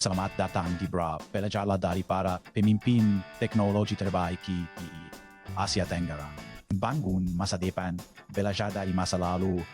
Selamat datang di Brave, belajarlah dari para pemimpin teknologi terbaik di Asia Tenggara. Bangun masa depan, belajar dari masa lalu,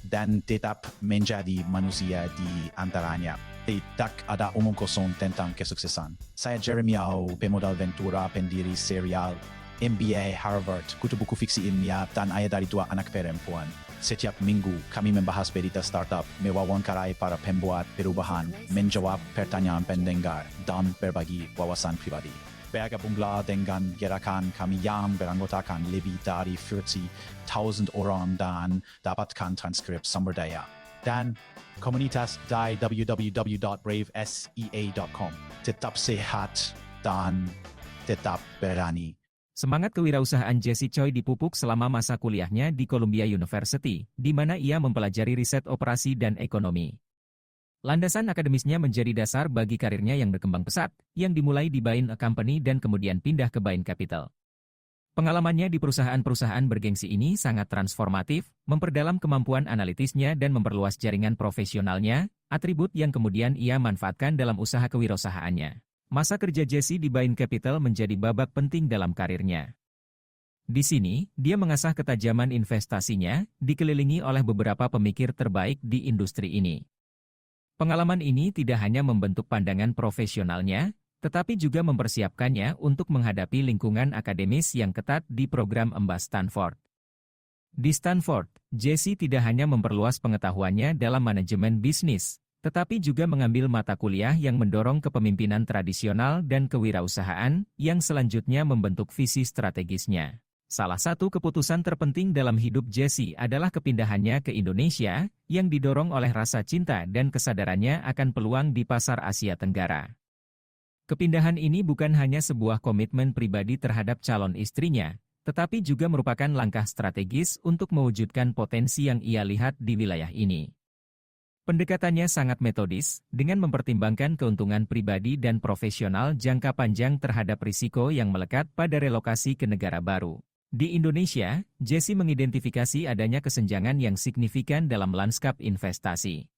dan tetap menjadi manusia di antaranya. Tidak ada omong kosong tentang kesuksesan. Saya Jeremiah, pemodal Ventura, pendiri serial MBA Harvard, kutu buku fiksi ilmiah, dan ayah dari 2 anak perempuan. Setiap minggu, kami membahas berita startup, mewawancarai para pembuat perubahan, menjawab pertanyaan pendengar, dan berbagi wawasan pribadi. Bergabunglah dengan gerakan kami yang beranggotakan lebih dari 40,000 orang dan dapatkan transkrip sumber daya. Dan komunitas di www.bravesea.com. Tetap sehat dan tetap berani. Semangat kewirausahaan Jesse Choi dipupuk selama masa kuliahnya di Columbia University, di mana ia mempelajari riset operasi dan ekonomi. Landasan akademisnya menjadi dasar bagi karirnya yang berkembang pesat, yang dimulai di Bain & Company dan kemudian pindah ke Bain Capital. Pengalamannya di perusahaan-perusahaan bergengsi ini sangat transformatif, memperdalam kemampuan analitisnya dan memperluas jaringan profesionalnya, atribut yang kemudian ia manfaatkan dalam usaha kewirausahaannya. Masa kerja Jesse di Bain Capital menjadi babak penting dalam karirnya. Di sini, dia mengasah ketajaman investasinya, dikelilingi oleh beberapa pemikir terbaik di industri ini. Pengalaman ini tidak hanya membentuk pandangan profesionalnya, tetapi juga mempersiapkannya untuk menghadapi lingkungan akademis yang ketat di program EMBA Stanford. Di Stanford, Jesse tidak hanya memperluas pengetahuannya dalam manajemen bisnis, tetapi juga mengambil mata kuliah yang mendorong kepemimpinan tradisional dan kewirausahaan yang selanjutnya membentuk visi strategisnya. Salah satu keputusan terpenting dalam hidup Jesse adalah kepindahannya ke Indonesia, yang didorong oleh rasa cinta dan kesadarannya akan peluang di pasar Asia Tenggara. Kepindahan ini bukan hanya sebuah komitmen pribadi terhadap calon istrinya, tetapi juga merupakan langkah strategis untuk mewujudkan potensi yang ia lihat di wilayah ini. Pendekatannya sangat metodis, dengan mempertimbangkan keuntungan pribadi dan profesional jangka panjang terhadap risiko yang melekat pada relokasi ke negara baru. Di Indonesia, Jesse mengidentifikasi adanya kesenjangan yang signifikan dalam lanskap investasi.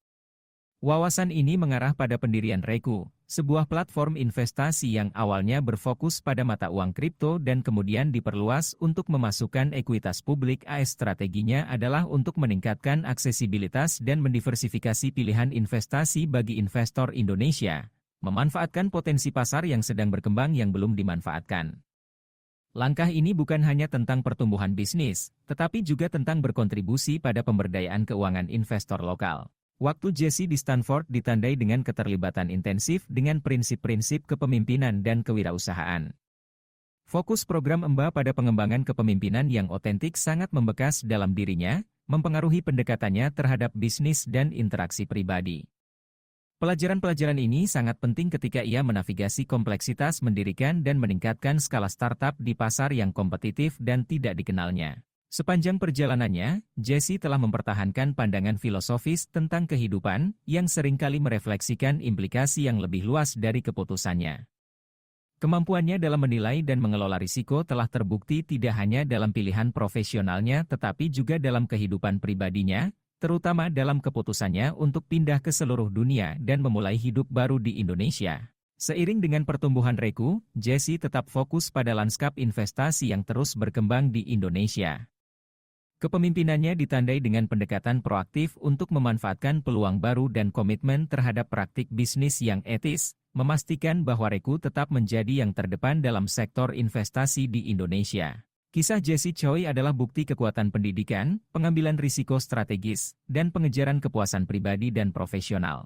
Wawasan ini mengarah pada pendirian Reku, sebuah platform investasi yang awalnya berfokus pada mata uang kripto dan kemudian diperluas untuk memasukkan ekuitas publik AS. Strateginya adalah untuk meningkatkan aksesibilitas dan mendiversifikasi pilihan investasi bagi investor Indonesia, memanfaatkan potensi pasar yang sedang berkembang yang belum dimanfaatkan. Langkah ini bukan hanya tentang pertumbuhan bisnis, tetapi juga tentang berkontribusi pada pemberdayaan keuangan investor lokal. Waktu Jesse di Stanford ditandai dengan keterlibatan intensif dengan prinsip-prinsip kepemimpinan dan kewirausahaan. Fokus program EMBA pada pengembangan kepemimpinan yang otentik sangat membekas dalam dirinya, mempengaruhi pendekatannya terhadap bisnis dan interaksi pribadi. Pelajaran-pelajaran ini sangat penting ketika ia menavigasi kompleksitas mendirikan dan meningkatkan skala startup di pasar yang kompetitif dan tidak dikenalnya. Sepanjang perjalanannya, Jesse telah mempertahankan pandangan filosofis tentang kehidupan yang seringkali merefleksikan implikasi yang lebih luas dari keputusannya. Kemampuannya dalam menilai dan mengelola risiko telah terbukti tidak hanya dalam pilihan profesionalnya tetapi juga dalam kehidupan pribadinya, terutama dalam keputusannya untuk pindah ke seluruh dunia dan memulai hidup baru di Indonesia. Seiring dengan pertumbuhan Reku, Jesse tetap fokus pada lanskap investasi yang terus berkembang di Indonesia. Kepemimpinannya ditandai dengan pendekatan proaktif untuk memanfaatkan peluang baru dan komitmen terhadap praktik bisnis yang etis, memastikan bahwa Reku tetap menjadi yang terdepan dalam sektor investasi di Indonesia. Kisah Jesse Choi adalah bukti kekuatan pendidikan, pengambilan risiko strategis, dan pengejaran kepuasan pribadi dan profesional.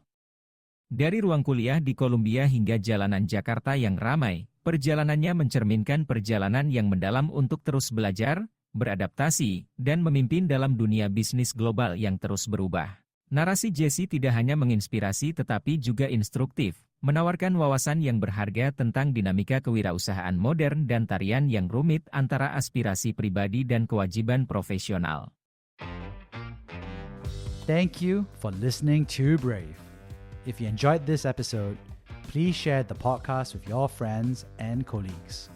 Dari ruang kuliah di Columbia hingga jalanan Jakarta yang ramai, perjalanannya mencerminkan perjalanan yang mendalam untuk terus belajar, beradaptasi, dan memimpin dalam dunia bisnis global yang terus berubah. Narasi Jesse tidak hanya menginspirasi tetapi juga instruktif, menawarkan wawasan yang berharga tentang dinamika kewirausahaan modern dan tarian yang rumit antara aspirasi pribadi dan kewajiban profesional. Thank you for listening to Brave. If you enjoyed this episode, please share the podcast with your friends and colleagues.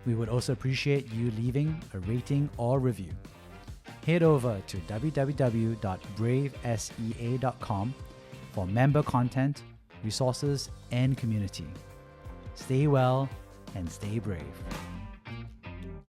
We would also appreciate you leaving a rating or review. Head over to www.bravesea.com for member content, resources, and community. Stay well and stay brave.